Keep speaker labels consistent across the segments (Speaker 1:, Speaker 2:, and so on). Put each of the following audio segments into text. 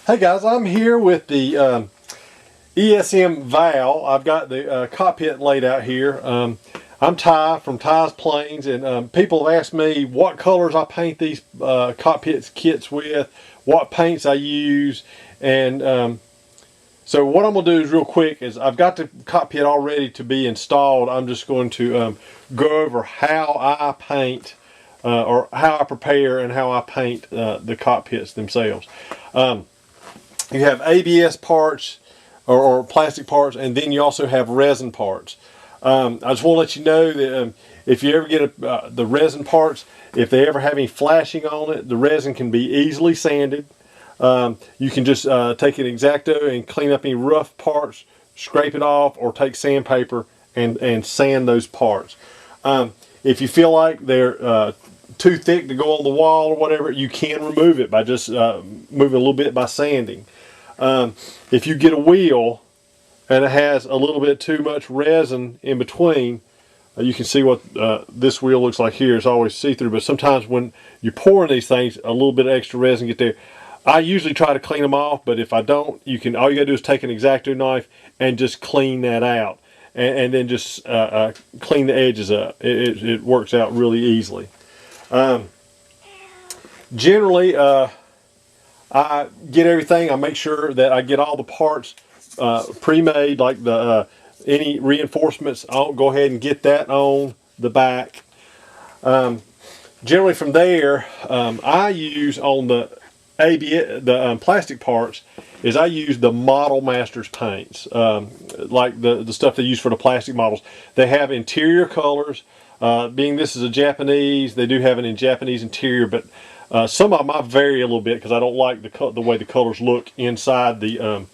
Speaker 1: Hey guys, I'm here with the ESM Val. I've got the cockpit laid out here. I'm Ty from Ty's Planes, and people have asked me what colors I paint these cockpit kits with, what paints I use, and so what I'm going to do is real quick is I've got the cockpit all ready to be installed. I'm just going to go over how I paint or how I prepare and how I paint the cockpits themselves. You have ABS parts or plastic parts, and then you also have resin parts. I just want to let you know that if you ever get the resin parts, if they ever have any flashing on it, the resin can be easily sanded. You can just take an X-Acto and clean up any rough parts, scrape it off, or take sandpaper and sand those parts. If you feel like they're too thick to go on the wall or whatever, you can remove it by just moving a little bit by sanding. If you get a wheel and it has a little bit too much resin in between, you can see what this wheel looks like here. It's always see-through, but sometimes when you're pouring these things, a little bit of extra resin get there. I usually try to clean them off, but if I don't, all you gotta do is take an X-Acto knife and just clean that out, and then just clean the edges up. It works out really easily. Generally, I get everything. I make sure that I get all the parts pre-made, like the any reinforcements. I'll go ahead and get that on the back. Generally, from there, I use on the plastic parts is I use the Model Masters paints, like the stuff they use for the plastic models. They have interior colors. Being this is a Japanese, they do have it in Japanese interior, but some of them I vary a little bit because I don't like the way the colors look inside the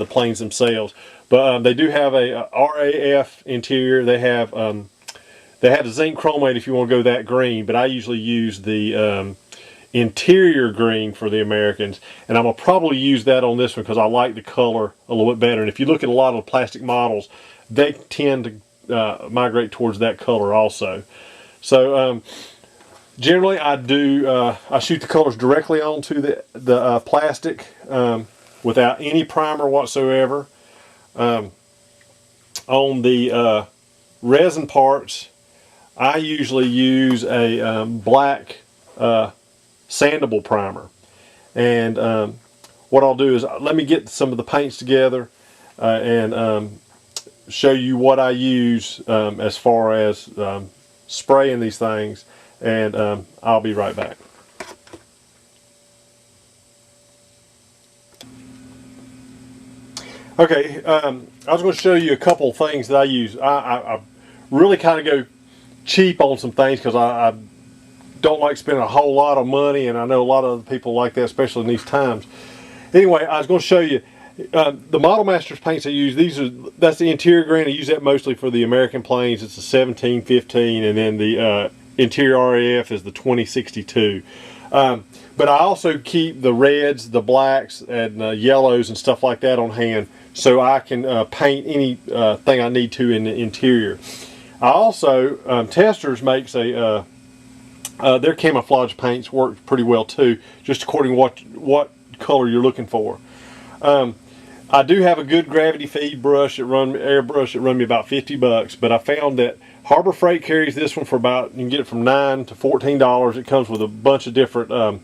Speaker 1: planes themselves. But they do have a RAF interior. They have the zinc chromate if you want to go that green, but I usually use the interior green for the Americans, and I'm gonna probably use that on this one because I like the color a little bit better. And if you look at a lot of the plastic models, they tend to migrate towards that color also. So generally, I shoot the colors directly onto the plastic without any primer whatsoever. On the resin parts, I usually use a black sandable primer. And what I'll do is let me get some of the paints together and show you what I use as far as spraying these things. And I'll be right back. Okay, I was going to show you a couple of things that I use. I really kind of go cheap on some things because I don't like spending a whole lot of money, and I know a lot of other people like that, especially in these times. Anyway, I was going to show you the Model Masters paints I use. That's the interior green. I use that mostly for the American planes. It's a 1715, and then the interior RAF is the 2062. But I also keep the reds, the blacks, and yellows and stuff like that on hand, so I can paint anything I need to in the interior. I also Testors makes a their camouflage paints work pretty well too, just according to what color you're looking for. I do have a good gravity feed brush airbrush that run me about $50, but I found that Harbor Freight carries this one for about, you can get it from $9 to $14. It comes with a bunch of different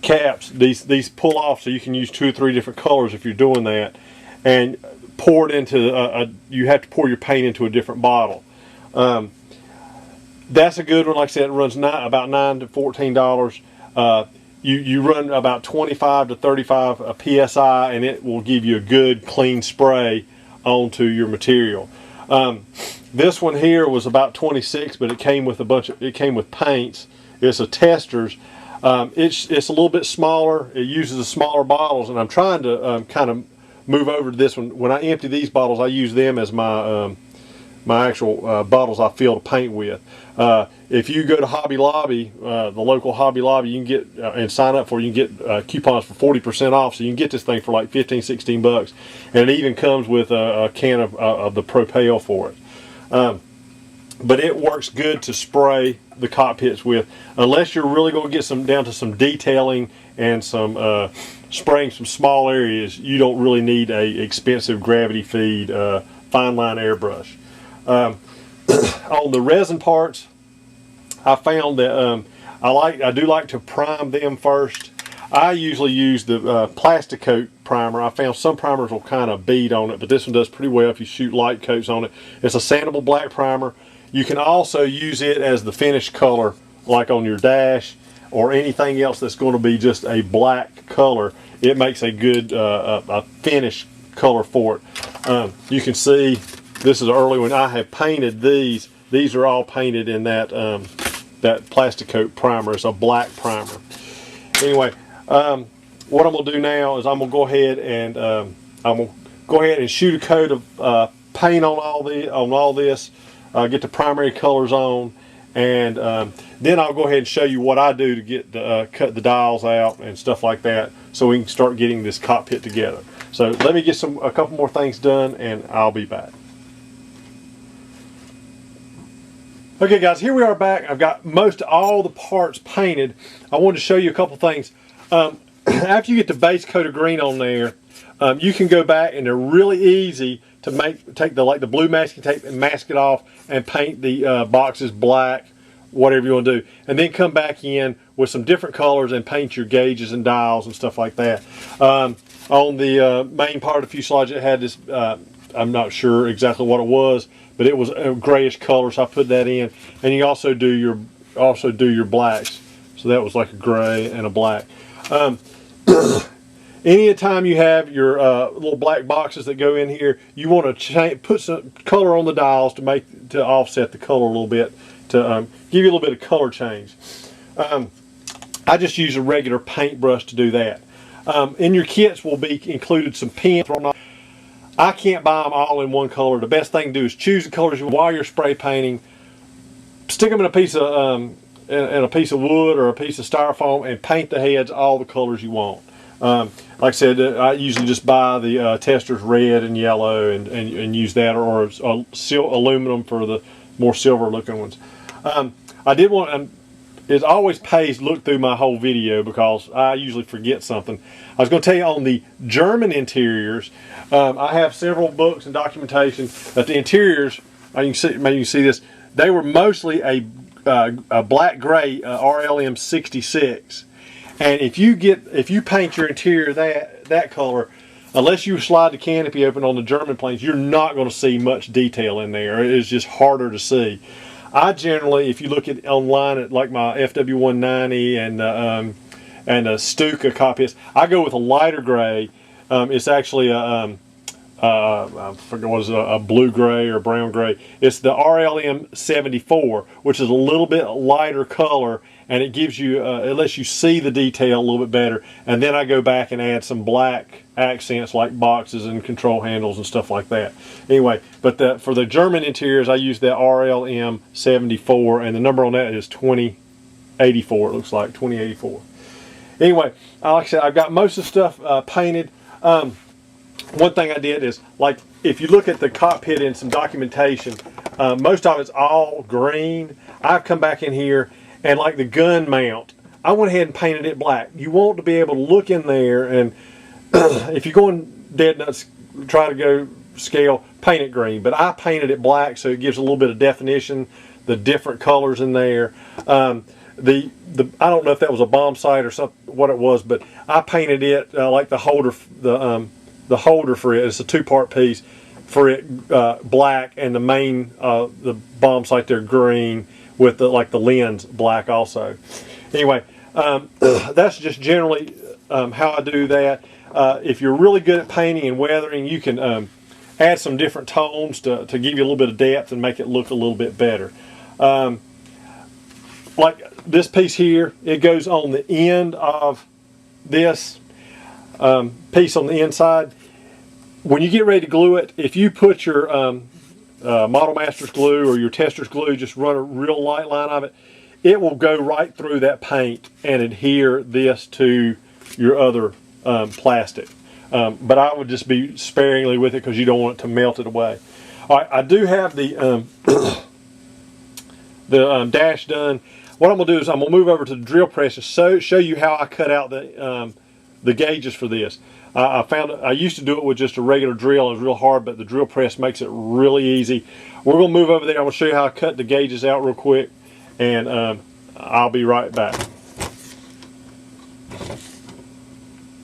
Speaker 1: caps. These pull off, so you can use 2 or 3 different colors if you're doing that, and pour it into you have to pour your paint into a different bottle. That's a good one. Like I said, it runs about $9 to $14. You run about 25 to 35 psi, and it will give you a good clean spray onto your material. This one here was about 26, but it came with paints. It's a Testors. It's a little bit smaller. It uses the smaller bottles, and I'm trying to kind of move over to this one. When I empty these bottles, I use them as my actual bottles I fill to paint with. If you go to Hobby Lobby, the local Hobby Lobby, you can get and sign up for, you can get coupons for 40% off, so you can get this thing for like 15, 16 bucks, and it even comes with a can of the Propel for it. But but it works good to spray the cockpits with, unless you're really going to get down to some detailing and some spraying some small areas. You don't really need a expensive gravity feed fine line airbrush. On the resin parts, I found that I do like to prime them first. I usually use the plastic coat primer. I found some primers will kind of bead on it, but this one does pretty well if you shoot light coats on it. It's a sandable black primer. You can also use it as the finish color, like on your dash or anything else that's going to be just a black color. It makes a good a finish color for it. You can see this is early when I have painted these. These are all painted in that that plastic coat primer. It's a black primer. Anyway, what I'm going to do now is I'm going to go ahead and shoot a coat of paint on all this. Get the primary colors on, and then I'll go ahead and show you what I do to get cut the dials out and stuff like that, so we can start getting this cockpit together. So let me get a couple more things done, and I'll be back. Okay guys, here we are back. I've got most all the parts painted. I wanted to show you a couple things. After you get the base coat of green on there, you can go back, and they're really easy to take the blue masking tape and mask it off and paint the boxes black, whatever you want to do, and then come back in with some different colors and paint your gauges and dials and stuff like that. On the main part of the fuselage, it had this, I'm not sure exactly what it was, but it was a grayish color, so I put that in. And you also do your blacks, so that was like a gray and a black. Anytime you have your little black boxes that go in here, you want to put some color on the dials to offset the color a little bit, to give you a little bit of color change. I just use a regular paintbrush to do that. In your kits will be included some pins. I can't buy them all in one color. The best thing to do is choose the colors while you're spray painting. Stick them in a piece of wood or a piece of styrofoam and paint the heads all the colors you want. Like I said, I usually just buy the testers red and yellow and use that, or aluminum for the more silver looking ones. I did want, it always pays to look through my whole video because I usually forget something. I was going to tell you on the German interiors, I have several books and documentation that the interiors, maybe you can see this, they were mostly a black gray RLM 66. And if you paint your interior that color, unless you slide the canopy open on the German planes, you're not going to see much detail in there. It's just harder to see. I generally, if you look at online at like my FW190 and the Stuka cockpits, I go with a lighter gray. It's actually I forget what is it, a blue gray or brown gray. It's the RLM 74, which is a little bit lighter color, and it gives you, it lets you see the detail a little bit better. And then I go back and add some black accents like boxes and control handles and stuff like that. Anyway, but for the German interiors, I use that RLM 74, and the number on that is 2084. It looks like 2084. Anyway, like I said, I've got most of the stuff painted. One thing I did is, like, if you look at the cockpit in some documentation, most of it's all green. I've come back in here, and like the gun mount, I went ahead and painted it black. You want to be able to look in there, and if you're going dead nuts, try to go scale, paint it green. But I painted it black so it gives a little bit of definition, the different colors in there. I don't know if that was a bomb sight or something, what it was, but I painted it like the holder, the holder for it. It's a two-part piece for it, black, and the main the bomb sight there green, with the lens black also. Anyway, that's just generally how I do that. If you're really good at painting and weathering, you can add some different tones to give you a little bit of depth and make it look a little bit better. Like this piece here, it goes on the end of this piece on the inside. When you get ready to glue it, if you put your Model Masters glue or your Testors glue, just run a real light line of it, it will go right through that paint and adhere this to your other plastic. But I would just be sparingly with it because you don't want it to melt it away. All right, I do have the the dash done. What I'm gonna do is I'm gonna move over to the drill press to show you how I cut out the gauges for this. I used to do it with just a regular drill. It was real hard, but the drill press makes it really easy. We're gonna move over there. I'm gonna show you how I cut the gauges out real quick, and I'll be right back.